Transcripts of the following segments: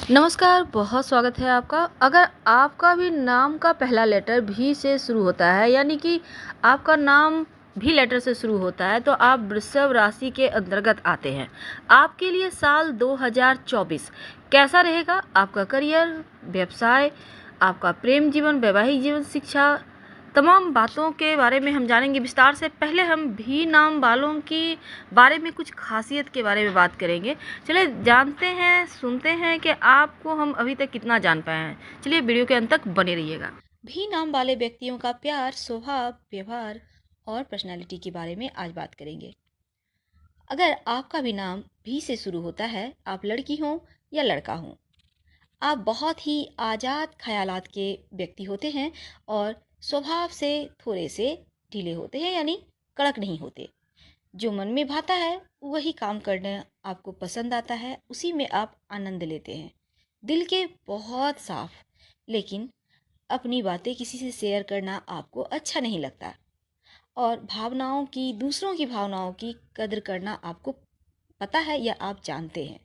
नमस्कार, बहुत स्वागत है आपका। अगर आपका भी नाम का पहला लेटर भी से शुरू होता है, यानी कि आपका नाम भी लेटर से शुरू होता है, तो आप वृषभ राशि के अंतर्गत आते हैं। आपके लिए साल 2024 कैसा रहेगा? आपका करियर, व्यवसाय, आपका प्रेम जीवन, वैवाहिक जीवन, शिक्षा, तमाम बातों के बारे में हम जानेंगे विस्तार से। पहले हम भी नाम वालों की बारे में कुछ खासियत के बारे में बात करेंगे। चलिए जानते हैं, सुनते हैं कि आपको हम अभी तक कितना जान पाए हैं। चलिए वीडियो के अंत तक बने रहिएगा। भी नाम वाले व्यक्तियों का प्यार, स्वभाव, व्यवहार और पर्सनालिटी के बारे में आज बात करेंगे। अगर आपका भी नाम भी से शुरू होता है, आप लड़की हो या लड़का हो, आप बहुत ही आज़ाद ख्यालात के व्यक्ति होते हैं और स्वभाव से थोड़े से ढीले होते हैं, यानी कड़क नहीं होते। जो मन में भाता है वही काम करना आपको पसंद आता है, उसी में आप आनंद लेते हैं। दिल के बहुत साफ, लेकिन अपनी बातें किसी से शेयर करना आपको अच्छा नहीं लगता। और भावनाओं की, दूसरों की भावनाओं की कदर करना आपको पता है या आप जानते हैं।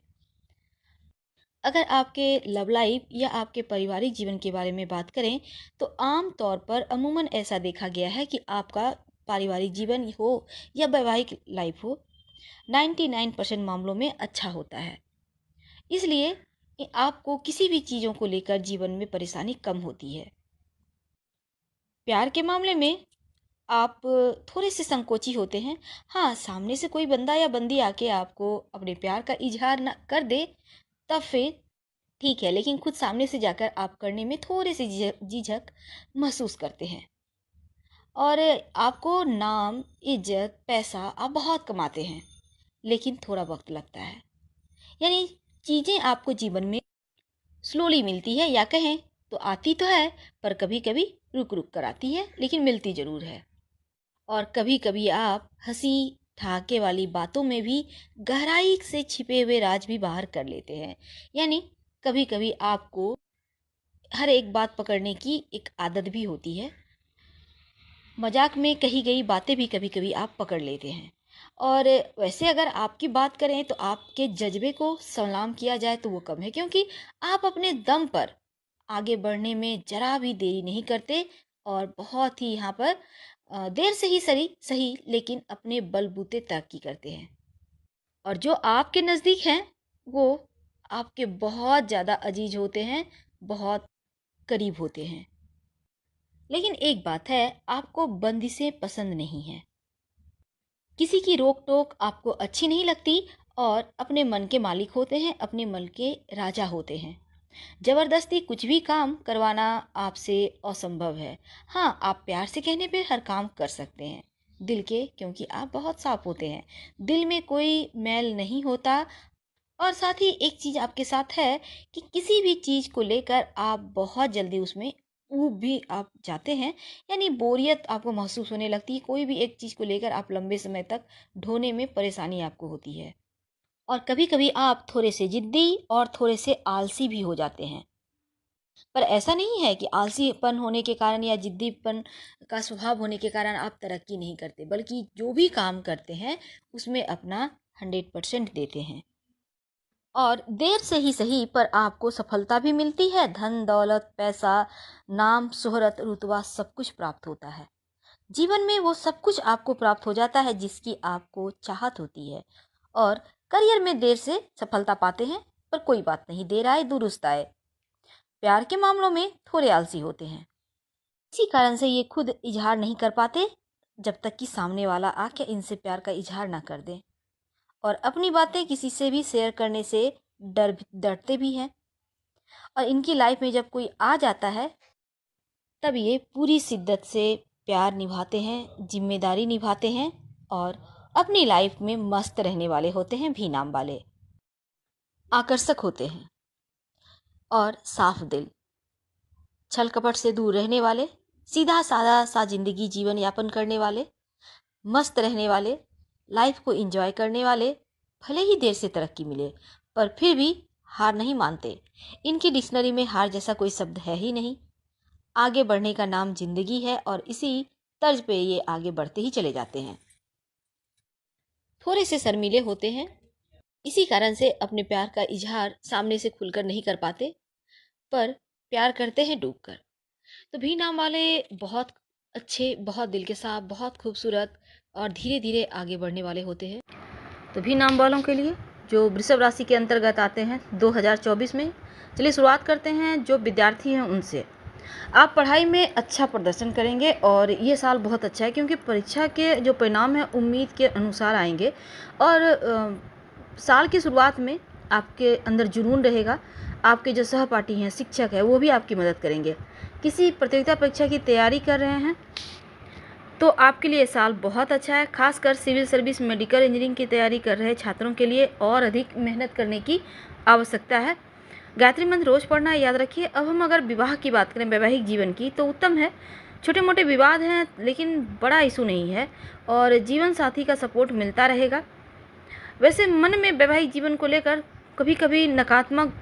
अगर आपके लव लाइफ या आपके पारिवारिक जीवन के बारे में बात करें, तो आम तौर पर अमूमन ऐसा देखा गया है कि आपका पारिवारिक जीवन हो या वैवाहिक लाइफ हो, 99% मामलों में अच्छा होता है। इसलिए आपको किसी भी चीज़ों को लेकर जीवन में परेशानी कम होती है। प्यार के मामले में आप थोड़े से संकोची होते हैं। हाँ, सामने से कोई बंदा या बंदी आके आपको अपने प्यार का इजहार न कर दे, तब फिर ठीक है, लेकिन खुद सामने से जाकर आप करने में थोड़े से झिझक महसूस करते हैं। और आपको नाम, इज्जत, पैसा आप बहुत कमाते हैं, लेकिन थोड़ा वक्त लगता है। यानी चीज़ें आपको जीवन में स्लोली मिलती है, या कहें तो आती तो है, पर कभी कभी रुक रुक कर आती है, लेकिन मिलती ज़रूर है। और कभी कभी आप हंसी ठाके वाली बातों में भी गहराई से छिपे हुए राज भी बाहर कर लेते हैं। यानी कभी कभी आपको हर एक बात पकड़ने की एक आदत भी होती है। मजाक में कही गई बातें भी कभी कभी आप पकड़ लेते हैं। और वैसे अगर आपकी बात करें तो आपके जज्बे को सलाम किया जाए तो वो कम है, क्योंकि आप अपने दम पर आगे बढ़ने में जरा भी देरी नहीं करते। और बहुत ही यहाँ पर देर से ही सही सही, लेकिन अपने बलबूते तरक्की करते हैं। और जो आपके नज़दीक हैं वो आपके बहुत ज़्यादा अजीज होते हैं, बहुत करीब होते हैं। लेकिन एक बात है, आपको बंदिशें पसंद नहीं है। किसी की रोक टोक आपको अच्छी नहीं लगती, और अपने मन के मालिक होते हैं, अपने मन के राजा होते हैं। जबरदस्ती कुछ भी काम करवाना आपसे असंभव है। हाँ, आप प्यार से कहने पे हर काम कर सकते हैं दिल के, क्योंकि आप बहुत साफ होते हैं। दिल में कोई मैल नहीं होता। और साथ ही एक चीज़ आपके साथ है कि किसी भी चीज़ को लेकर आप बहुत जल्दी उसमें ऊब भी आप जाते हैं। यानी बोरियत आपको महसूस होने लगती है, कोई भी एक चीज़ को लेकर आप लंबे समय तक ढोने में परेशानी आपको होती है। और कभी कभी आप थोड़े से जिद्दी और थोड़े से आलसी भी हो जाते हैं। पर ऐसा नहीं है कि आलसीपन होने के कारण या जिद्दीपन का स्वभाव होने के कारण आप तरक्की नहीं करते, बल्कि जो भी काम करते हैं उसमें अपना 100% देते हैं। और देर से ही सही, पर आपको सफलता भी मिलती है। धन दौलत, पैसा, नाम, शोहरत, रुतबा सब कुछ प्राप्त होता है। जीवन में वो सब कुछ आपको प्राप्त हो जाता है जिसकी आपको चाहत होती है। और करियर में देर से सफलता पाते हैं, पर कोई बात नहीं, देर आए दुरुस्त आए। प्यार के मामलों में थोड़े आलसी होते हैं। इसी कारण से ये खुद इजहार नहीं कर पाते, जब तक कि सामने वाला आके इनसे प्यार का इजहार ना कर दे। और अपनी बातें किसी से भी शेयर करने से डरते भी हैं। और इनकी लाइफ में जब कोई आ जाता है, तब ये पूरी शिद्दत से प्यार निभाते हैं, जिम्मेदारी निभाते हैं, और अपनी लाइफ में मस्त रहने वाले होते हैं। भी नाम वाले आकर्षक होते हैं और साफ दिल, छल कपट से दूर रहने वाले, सीधा साधा सा जिंदगी जीवन यापन करने वाले, मस्त रहने वाले, लाइफ को एंजॉय करने वाले। भले ही देर से तरक्की मिले, पर फिर भी हार नहीं मानते। इनकी डिक्शनरी में हार जैसा कोई शब्द है ही नहीं। आगे बढ़ने का नाम जिंदगी है, और इसी तर्ज पे ये आगे बढ़ते ही चले जाते हैं। थोड़े से शर्मीले होते हैं, इसी कारण से अपने प्यार का इजहार सामने से खुलकर नहीं कर पाते, पर प्यार करते हैं डूबकर। तो भी नाम वाले बहुत अच्छे, बहुत दिल के साफ, बहुत खूबसूरत और धीरे धीरे आगे बढ़ने वाले होते हैं। तो भी नाम वालों के लिए जो वृषभ राशि के अंतर्गत आते हैं 2024 में, चलिए शुरुआत करते हैं जो विद्यार्थी हैं उनसे। आप पढ़ाई में अच्छा प्रदर्शन करेंगे और ये साल बहुत अच्छा है, क्योंकि परीक्षा के जो परिणाम हैं उम्मीद के अनुसार आएंगे और साल की शुरुआत में आपके अंदर जुनून रहेगा। आपके जो सहपाठी हैं, शिक्षक है, वो भी आपकी मदद करेंगे। किसी प्रतियोगिता परीक्षा की तैयारी कर रहे हैं तो आपके लिए साल बहुत अच्छा है। खासकर सिविल सर्विस, मेडिकल इंजीनियरिंग की तैयारी कर रहे छात्रों के लिए और अधिक मेहनत करने की आवश्यकता है। गायत्री मंत्र रोज पढ़ना याद रखिए। अब हम अगर विवाह की बात करें, वैवाहिक जीवन की, तो उत्तम है। छोटे मोटे विवाद हैं लेकिन बड़ा इशू नहीं है और जीवन साथी का सपोर्ट मिलता रहेगा। वैसे मन में वैवाहिक जीवन को लेकर कभी कभी नकारात्मक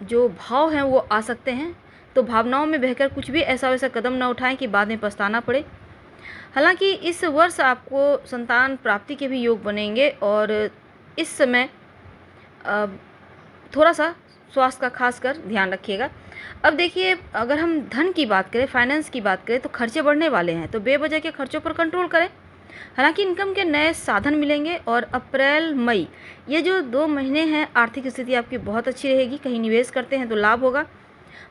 जो भाव हैं वो आ सकते हैं, तो भावनाओं में बहकर कुछ भी ऐसा वैसा कदम न उठाएं कि बाद में पछताना पड़े। हालांकि इस वर्ष आपको संतान प्राप्ति के भी योग बनेंगे और इस समय थोड़ा सा स्वास्थ्य का खासकर ध्यान रखिएगा। अब देखिए, अगर हम धन की बात करें, फाइनेंस की बात करें, तो खर्चे बढ़ने वाले हैं, तो बेवजह के खर्चों पर कंट्रोल करें। हालांकि इनकम के नए साधन मिलेंगे और अप्रैल मई ये जो 2 महीने हैं, आर्थिक स्थिति आपकी बहुत अच्छी रहेगी। कहीं निवेश करते हैं तो लाभ होगा।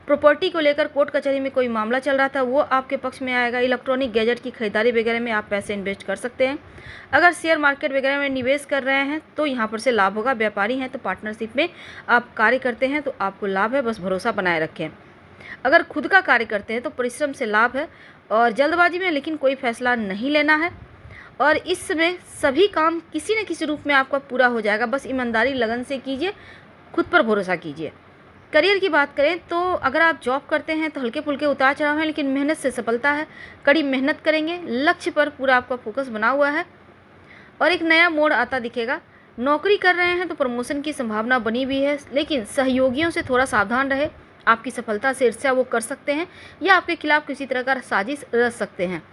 प्रॉपर्टी को लेकर कोर्ट कचहरी में कोई मामला चल रहा था, वो आपके पक्ष में आएगा। इलेक्ट्रॉनिक गैजेट की खरीदारी वगैरह में आप पैसे इन्वेस्ट कर सकते हैं। अगर शेयर मार्केट वगैरह में निवेश कर रहे हैं तो यहाँ पर से लाभ होगा। व्यापारी हैं तो पार्टनरशिप में आप कार्य करते हैं तो आपको लाभ है, बस भरोसा बनाए रखें। अगर खुद का कार्य करते हैं तो परिश्रम से लाभ है और जल्दबाजी में लेकिन कोई फैसला नहीं लेना है। और इस समय सभी काम किसी न किसी रूप में आपका पूरा हो जाएगा। बस ईमानदारी लगन से कीजिए, खुद पर भरोसा कीजिए। करियर की बात करें तो अगर आप जॉब करते हैं तो हल्के फुल्के उतार चढ़ाव हैं, लेकिन मेहनत से सफलता है। कड़ी मेहनत करेंगे, लक्ष्य पर पूरा आपका फोकस बना हुआ है और एक नया मोड़ आता दिखेगा। नौकरी कर रहे हैं तो प्रमोशन की संभावना बनी हुई है, लेकिन सहयोगियों से थोड़ा सावधान रहे। आपकी सफलता से ईर्ष्या वो कर सकते हैं या आपके खिलाफ किसी तरह का साजिश रच सकते हैं।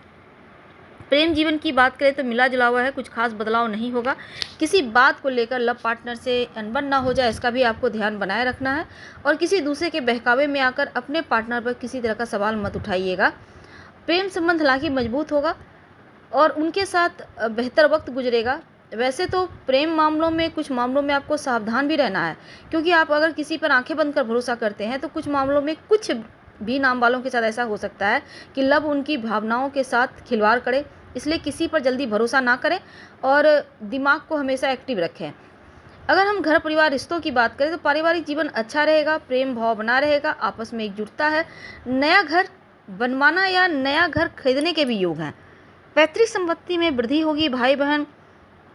प्रेम जीवन की बात करें तो मिला जुला हुआ है, कुछ खास बदलाव नहीं होगा। किसी बात को लेकर लव पार्टनर से अनबन ना हो जाए, इसका भी आपको ध्यान बनाए रखना है। और किसी दूसरे के बहकावे में आकर अपने पार्टनर पर किसी तरह का सवाल मत उठाइएगा। प्रेम संबंध हालांकि मजबूत होगा और उनके साथ बेहतर वक्त गुजरेगा। वैसे तो प्रेम मामलों में, कुछ मामलों में आपको सावधान भी रहना है, क्योंकि आप अगर किसी पर आंखें बंद कर भरोसा करते हैं तो कुछ मामलों में, कुछ भी नाम वालों के साथ ऐसा हो सकता है कि लव उनकी भावनाओं के साथ खिलवाड़ करे। इसलिए किसी पर जल्दी भरोसा ना करें और दिमाग को हमेशा एक्टिव रखें। अगर हम घर परिवार रिश्तों की बात करें तो पारिवारिक जीवन अच्छा रहेगा, प्रेम भाव बना रहेगा, आपस में एकजुटता है। नया घर बनवाना या नया घर खरीदने के भी योग हैं। पैतृक संपत्ति में वृद्धि होगी, भाई बहन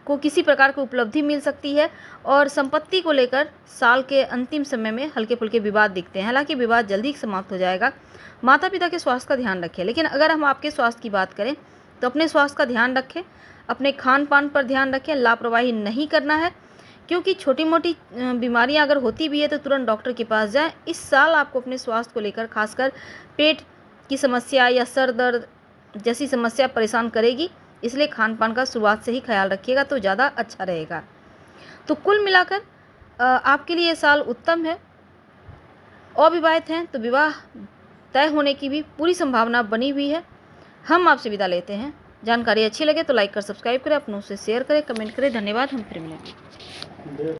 को किसी प्रकार की उपलब्धि मिल सकती है और संपत्ति को लेकर साल के अंतिम समय में हल्के फुल्के विवाद दिखते हैं। हालांकि विवाद जल्दी समाप्त हो जाएगा। माता पिता के स्वास्थ्य का ध्यान रखें। लेकिन अगर हम आपके स्वास्थ्य की बात करें तो अपने स्वास्थ्य का ध्यान रखें, अपने खान पान पर ध्यान रखें। लापरवाही नहीं करना है, क्योंकि छोटी मोटी बीमारियां अगर होती भी है तो तुरंत डॉक्टर के पास जाएं। इस साल आपको अपने स्वास्थ्य को लेकर खासकर पेट की समस्या या सर दर्द जैसी समस्या परेशान करेगी, इसलिए खान पान का शुरुआत से ही ख्याल रखिएगा तो ज़्यादा अच्छा रहेगा। तो कुल मिलाकर आपके लिए ये साल उत्तम है। अविवाहित हैं तो विवाह तय होने की भी पूरी संभावना बनी हुई है। हम आपसे विदा लेते हैं। जानकारी अच्छी लगे तो लाइक कर सब्सक्राइब करें, अपनों से शेयर करें, कमेंट करें। धन्यवाद। हम फिर मिलेंगे।